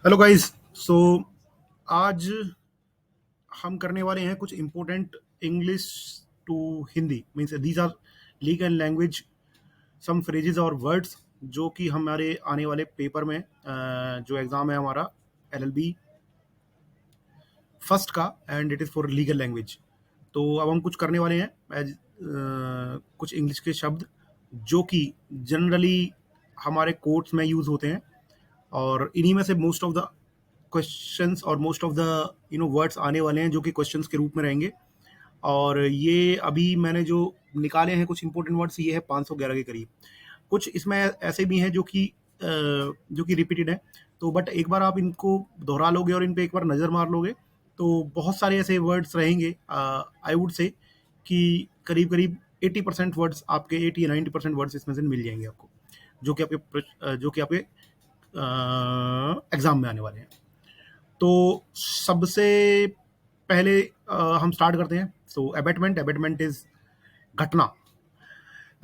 Hello guys. सो आज हम करने वाले हैं कुछ important English to Hindi means these are legal language some phrases और वर्ड्स जो कि हमारे आने वाले पेपर में जो एग्ज़ाम है हमारा एलएलबी फर्स्ट का and it is for legal language. तो अब हम कुछ करने वाले हैं एज कुछ इंग्लिश के शब्द जो कि जनरली हमारे कोर्ट्स में यूज़ होते हैं और इन्हीं में से मोस्ट ऑफ द क्वेश्चंस और मोस्ट ऑफ द वर्ड्स आने वाले हैं जो कि क्वेश्चंस के रूप में रहेंगे। और ये अभी मैंने जो निकाले हैं कुछ इंपॉर्टेंट वर्ड्स, ये है 511 के करीब। कुछ इसमें ऐसे भी हैं जो कि रिपीटेड है। तो बट एक बार आप इनको दोहरा लोगे और इन पे एक बार नज़र मार लोगे तो बहुत सारे ऐसे वर्ड्स रहेंगे। आई वुड से कि करीब करीब 80% वर्ड्स आपके 80 या 90% वर्ड्स इसमें से मिल जाएंगे आपको, जो कि आपके एग्जाम में आने वाले हैं। तो सबसे पहले हम स्टार्ट करते हैं। सो एबेटमेंट, एबेटमेंट इज घटना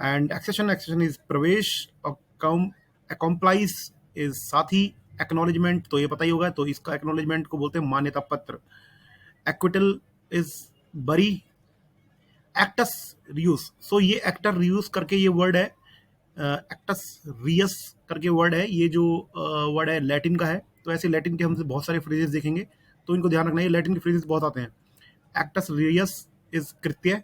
एंड एक्सेशन, एक्सेशन इज प्रवेश, अकॉम्प्लाइज इज साथी, एक्नॉलेजमेंट तो ये पता ही होगा, तो इसका एक्नॉलेजमेंट को बोलते हैं मान्यता पत्र। एक्विटल इज बरी, एक्टस रियूस, सो ये एक्टर रियूस करके ये वर्ड है, एक्टस रियस करके वर्ड है। ये जो वर्ड है लैटिन का है, तो ऐसे लैटिन के हमसे बहुत सारे फ्रेजेस देखेंगे, तो इनको ध्यान रखना है। ये लैटिन के फ्रेजेस बहुत आते हैं। एक्टस रियस इज कृत्य,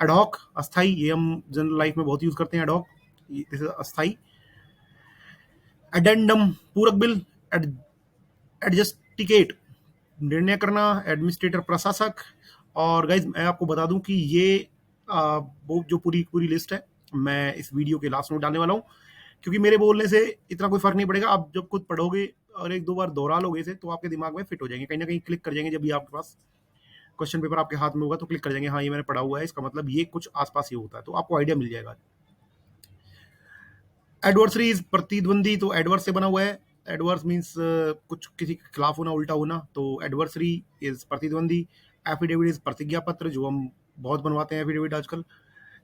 एडॉक अस्थाई, ये हम जनरल लाइफ में बहुत यूज करते हैं एडॉक, दिस इज अस्थाई। एडेंडम पूरक बिल, एडजस्टिकेट निर्णय करना, एडमिनिस्ट्रेटर प्रशासक। और गाइज मैं आपको बता दूं कि ये वो जो पूरी पूरी लिस्ट है मैं इस वीडियो के लास्ट में डालने वाला हूँ, क्योंकि मेरे बोलने से इतना कोई फर्क नहीं पड़ेगा। आप जब खुद पढ़ोगे और एक दो बार दोहरा लोगे इसे, तो आपके दिमाग में फिट हो जाएंगे, कहीं ना कहीं क्लिक कर जाएंगे। जब भी आपके पास क्वेश्चन पेपर आपके हाथ में होगा तो क्लिक कर जाएंगे, हाँ ये मैंने पढ़ा हुआ है, इसका मतलब ये कुछ आसपास ही होता है, तो आपको आइडिया मिल जाएगा। एडवर्सरी इज प्रतिद्वंदी, तो एडवर्स से बना हुआ है। एडवर्स मीन्स कुछ किसी के खिलाफ होना, उल्टा होना, तो एडवर्सरी इज प्रतिद्वंदी। एफिडेविट इज प्रतिज्ञा पत्र, जो हम बहुत बनवाते हैं एफिडेविट आजकल।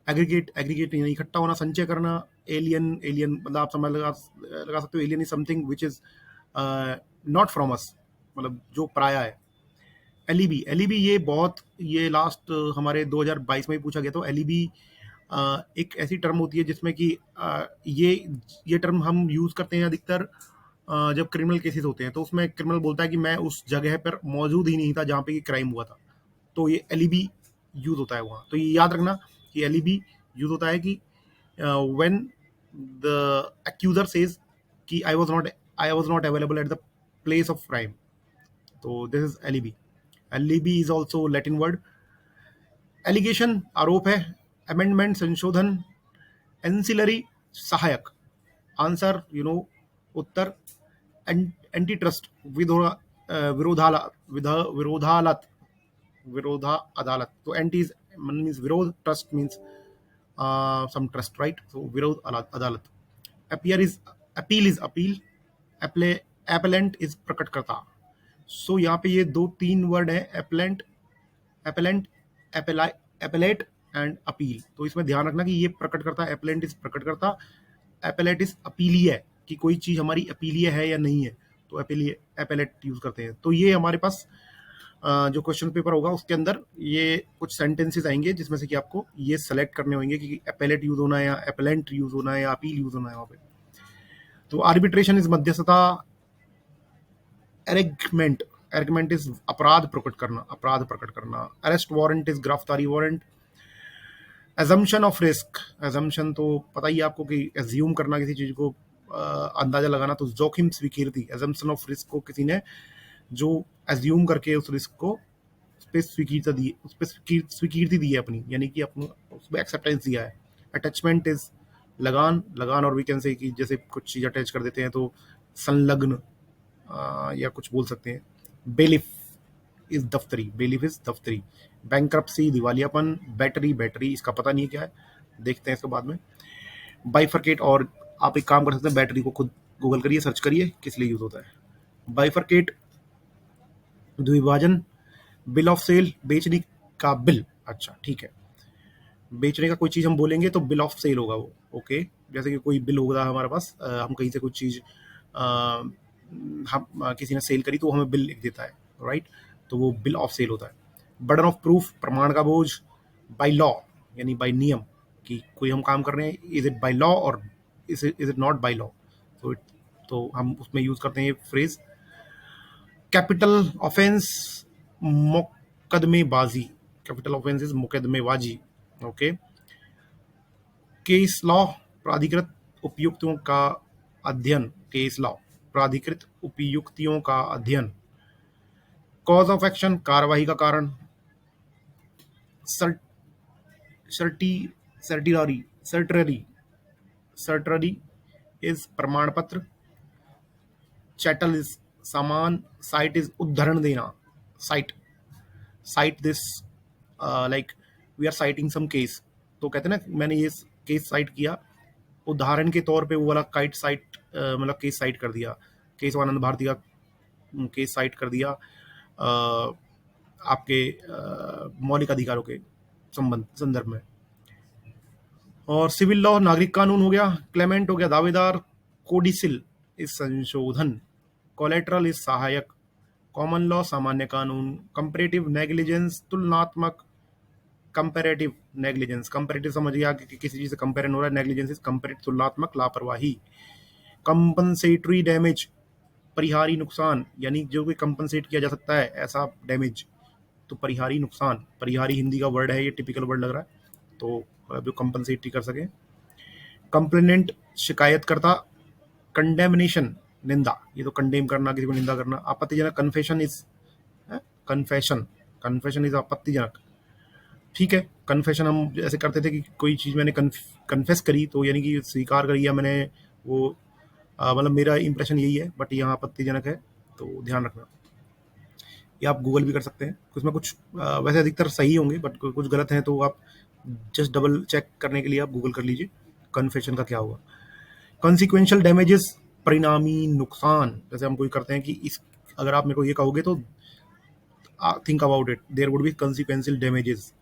एग्रीगेट, एग्रीगेट यानी इकट्ठा होना, संचय करना। एलियन, एलियन मतलब आप समझ लगा सकते हो, alien is something which is not from us, मतलब जो पराया है। एलईबी, एलईबी ये लास्ट हमारे 2022 में ही पूछा गया। तो एलईबी एक ऐसी टर्म होती है जिसमें कि ये टर्म हम यूज करते हैं अधिकतर जब क्रिमिनल केसेस होते हैं, तो उसमें क्रिमिनल बोलता है कि मैं उस जगह पर मौजूद ही नहीं था जहाँ पे ये क्राइम हुआ था, तो ये एलईबी यूज होता है वहाँ। तो ये याद रखना कि एलईबी यूज होता है कि व्हेन द एक्यूजर सेज कि I was not available at the place of crime, तो this is alibi. Alibi is also Latin word. Allegation आरोप है। अमेंडमेंट संशोधन। एंसिलरी सहायक। आंसर उत्तर। एंटी ट्रस्ट विरोधालत, विरोधा अदालत। तो एंटी मीन्स विरोध, trust means some trust, right. So विरोध अदालत। Appear is appeal, is appeal. एप्ले एपेलेंट इज प्रकटकर्ता। सो यहाँ पे ये दो तीन वर्ड है, appellant, appellant, appellate and appeal. तो इसमें ध्यान रखना कि ये प्रकट करता है, एपेलेंट इज प्रकट करता, एपेलेट इज अपीलीय, कि कोई चीज हमारी अपीलीय है या नहीं है, तो अपीलीय एपेलेट यूज करते हैं। तो ये हमारे पास जो क्वेश्चन पेपर होगा उसके अंदर ये कुछ सेंटेंसेस आएंगे जिसमें से कि आपको ये सेलेक्ट करने होंगे कि एपेलेट यूज होना है या एपेलेंट यूज होना है या अपील यूज होना है वहाँ पे। तो आर्बिट्रेशन इज मध्यस्थता। एरेगमेंट, एरेगमेंट इज अपराध प्रकट करना, अपराध प्रकट करना। अरेस्ट वारंट इज गिरफ्तारी warrant. Assumption of risk, assumption तो पता ही है आपको कि एज्यूम करना किसी चीज को, अंदाजा लगाना, तो जोखिम स्वीकृति। एजम्पशन ऑफ रिस्क को किसी ने जो एज्यूम करके उस रिस्क को उस पर स्वीकृति दी है अपनी, यानी कि अपना उसमें एक्सेप्टेंस दिया है। अटैचमेंट इज लगान, लगान और वी कैन से कि जैसे कुछ चीज अटैच कर देते हैं तो संलग्न या कुछ बोल सकते हैं। बेलिफ इज दफ्तरी, बेलिफ इज दफ्तरी। बैंक्रप्सी दिवालियापन। बैटरी, बैटरी इसका पता नहीं है क्या है, देखते हैं इसको बाद में। बाइफरकेट, और आप एक काम कर सकते हैं, बैटरी को खुद गूगल करिए, सर्च करिए किस लिए यूज होता है। बाइफरकेट द्विभाजन। बिल ऑफ सेल, बेचने का बिल, अच्छा ठीक है, बेचने का कोई चीज हम बोलेंगे तो बिल ऑफ सेल होगा वो, ओके। जैसे कि कोई बिल होगा हमारे पास, हम कहीं से कुछ चीज हम किसी ने सेल करी तो वो हमें बिल लिख देता है, राइट? तो वो बिल ऑफ सेल होता है। बर्डन ऑफ प्रूफ, प्रमाण का बोझ, बाय लॉ यानी बाय नियम, कि कोई हम काम कर रहे हैं, इज इट बाय लॉ और is it not by law. तो तो हम उसमें यूज करते हैं ये फ्रेज। कैपिटल ऑफेंस, मुकदमेबाजी, कैपिटल ऑफेंस इज मुकदमेबाजी, ओके। केस लॉ, प्राधिकृत उपयुक्तों का अध्ययन, केस लॉ, प्राधिकृत उपयुक्तियों का अध्ययन। कॉज ऑफ एक्शन, कार्रवाई का कारण। सर्टी सर्टिलरी सर्टररी सर्टररी इज प्रमाण पत्र। चैटल इज सामान। साइट इज उद्धरण देना। Cite cite this, like we are citing some case, तो कहते हैं ना मैंने ये केस साइट किया, उदाहरण के तौर पे वो वाला काइट साइट, मतलब केस साइट कर दिया, केशवानंद भारती का केस साइट कर दिया, आपके मौलिक अधिकारों के संदर्भ में। और सिविल लॉ नागरिक कानून हो गया। क्लेमेंट हो गया दावेदार। कोडिसिल इस संशोधन। कोलेट्रल इस सहायक। कॉमन लॉ सामान्य कानून। कंपैरेटिव नेग्लिजेंस तुलनात्मक। कंपैरेटिव नेग्लिजेंस, कंपैरेटिव समझ गया कि किसी चीज से कंपेरिजन हो रहा है, नेग्लिजेंस इज कंपैरेटिव तुलनात्मक लापरवाही। कंपनसेटरी डैमेज, परिहारी नुकसान, यानी जो कोई कंपनसेट किया जा सकता है ऐसा डैमेज, तो परिहारी नुकसान। परिहारी हिंदी का वर्ड है, ये टिपिकल वर्ड लग रहा है, तो जो कंपनसेट ही कर सके। कंप्लेनेंट शिकायतकर्ता। कंडेमनेशन निंदा, ये तो कंडेम करना, किसी को निंदा करना। आपत्तिजनक, confession is confession confession is आपत्तिजनक, ठीक है। कन्फेशन हम ऐसे करते थे कि कोई चीज़ मैंने कन्फेस करी, तो यानी कि स्वीकार करी, या मैंने वो मतलब मेरा इंप्रेशन यही है, बट यहाँ आपत्तिजनक है, तो ध्यान रखना। या आप गूगल भी कर सकते हैं, उसमें कुछ वैसे अधिकतर सही होंगे, बट कुछ गलत हैं, तो आप जस्ट डबल चेक करने के लिए आप गूगल कर लीजिए कन्फेशन का क्या होगा। कॉन्सिक्वेंशियल डैमेजेस, परिणामी नुकसान, जैसे हम कोई करते हैं कि इस, अगर आप मेरे को ये कहोगे तो think about it, there would be consequential damages.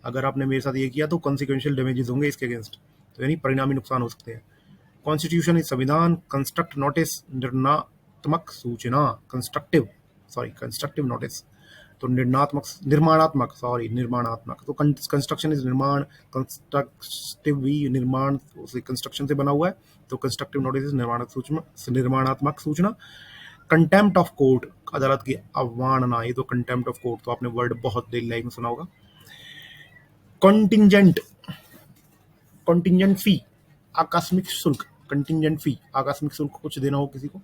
अगर आपने मेरे साथ ये किया तो कॉन्सिक्वेंशियल डैमेजेस होंगे इसके अगेंस्ट, तो यानी परिणामी नुकसान हो सकते हैं। कॉन्स्टिट्यूशन इज संविधान। कंस्ट्रक्ट नोटिस, निर्णात्मक सूचना। कंस्ट्रक्टिव नोटिस, तो निर्माणात्मक, तो कंस्ट्रक्शन इज निर्माण, कंस्ट्रक्टिव भी निर्माण, कंस्ट्रक्शन से बना हुआ है, तो कंस्ट्रक्टिव नोटिस इज निर्माणात्मक सूचना। कंटेम्प्ट ऑफ कोर्ट, अदालत की अवमानना, ये तो कंटेम्प्ट ऑफ कोर्ट तो आपने वर्ड बहुत डेली लाइफ में सुना होगा। कॉन्टिंजेंट कॉन्टिंजेंट फी, आकस्मिक शुल्क। कंटिंजेंट फी, आकस्मिक शुल्क कुछ देना हो किसी को,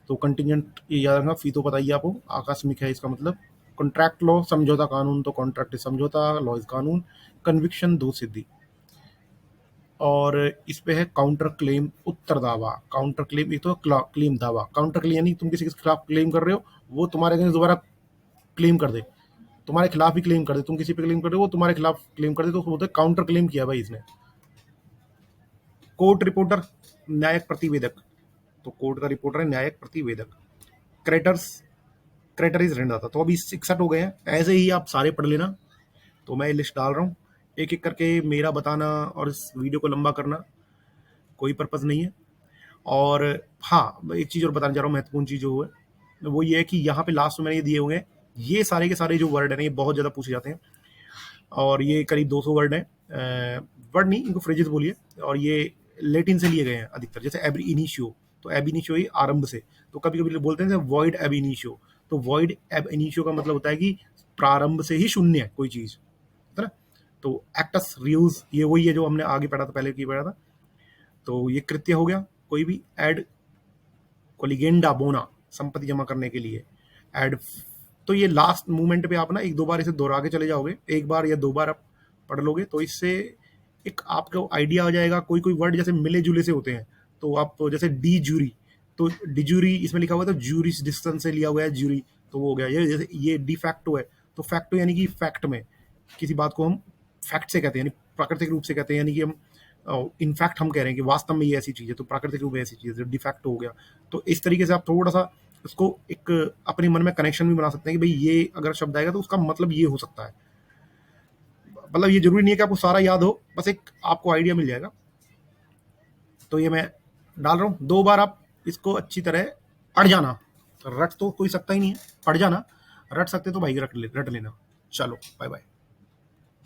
तो कंटिंजेंट ये याद रखना, फी तो बताइए आपको, आकस्मिक है इसका मतलब। कॉन्ट्रैक्ट लॉ, समझौता कानून, तो कॉन्ट्रैक्ट समझौता, लॉ इज कानून। कन्विक्शन, दो सिद्धि। और इस पे है काउंटर क्लेम, उत्तर दावा। काउंटर क्लेम, ये तो क्लेम दावा। काउंटर क्लेम यानी तुम किसी के खिलाफ क्लेम कर रहे हो, वो तुम्हारे अगेंस्ट दोबारा क्लेम कर दे, तुम्हारे खिलाफ ही क्लेम कर दे, तुम किसी पे क्लेम कर रहे हो वो तुम्हारे खिलाफ क्लेम कर दे, तो बोलते हैं काउंटर क्लेम किया भाई इसने। कोर्ट रिपोर्टर, न्यायिक प्रतिवेदक, तो कोर्ट का रिपोर्टर है न्यायिक प्रतिवेदक। क्रेटर्स, क्रेटर इज ऋणदाता। तो अभी 61 हो गए हैं, ऐसे ही आप सारे पढ़ लेना, तो मैं लिस्ट डाल रहा हूँ, एक एक करके मेरा बताना और इस वीडियो को लंबा करना कोई पर्पज नहीं है। और हाँ, एक चीज़ और बताना चाह रहा हूँ, महत्वपूर्ण चीज़ जो है वो ये है कि यहाँ पे लास्ट में मैंने ये दिए हुए हैं, ये सारे के सारे जो वर्ड हैं ये बहुत ज़्यादा पूछे जाते हैं, और ये करीब 200 वर्ड हैं, वर्ड नहीं, इनको फ्रेजेस बोलिए, और ये लेटिन से लिए गए हैं अधिकतर, जैसे एब इनिशियो, तो एब इनिशियो ही आरंभ से, तो कभी कभी बोलते हैं वॉइड एब इनिशियो, तो वॉइड एब इनिशियो का मतलब होता है कि प्रारंभ से ही शून्य है कोई चीज़, है ना। तो एक्टस रियूज, ये वही है जो हमने आगे पढ़ा था, पहले की पढ़ा था। तो ये कृत्य हो गया, कोई भी। एड कोलिगेंडा बोना, संपत्ति जमा करने के लिए। एड, तो ये लास्ट मूवमेंट पे आप ना एक दो बार इसे दोहरा के चले जाओगे, एक बार या दो बार आप पढ़ लोगे तो इससे एक आपको आइडिया आ जाएगा। कोई कोई वर्ड जैसे मिले जुले से होते हैं, तो आप जैसे डी जूरी, तो डिजूरी इसमें लिखा हुआ है, तो जूरिस डिस्टेंस से लिया हुआ है ज्यूरी, तो वो हो गया। ये जैसे ये डी फैक्टो है, तो फैक्टो यानी कि फैक्ट में किसी बात को हम फैक्ट से कहते हैं, यानी प्राकृतिक रूप से कहते हैं, यानी कि हम इनफैक्ट हम कह रहे हैं कि वास्तव में ये ऐसी चीज़ है, तो प्राकृतिक रूप में ऐसी चीज़ है, डिफैक्ट हो गया। तो इस तरीके से आप थोड़ा सा उसको एक अपने मन में कनेक्शन भी बना सकते हैं कि भाई ये अगर शब्द आएगा तो उसका मतलब ये हो सकता है। मतलब ये जरूरी नहीं है कि आपको सारा याद हो, बस एक आपको आइडिया मिल जाएगा। तो ये मैं डाल रहा हूँ, दो बार आप इसको अच्छी तरह अड़ जाना, रट तो कोई सकता ही नहीं है, पड़ जाना, रट सकते तो भाई रट लेना। चलो, बाय-बाय।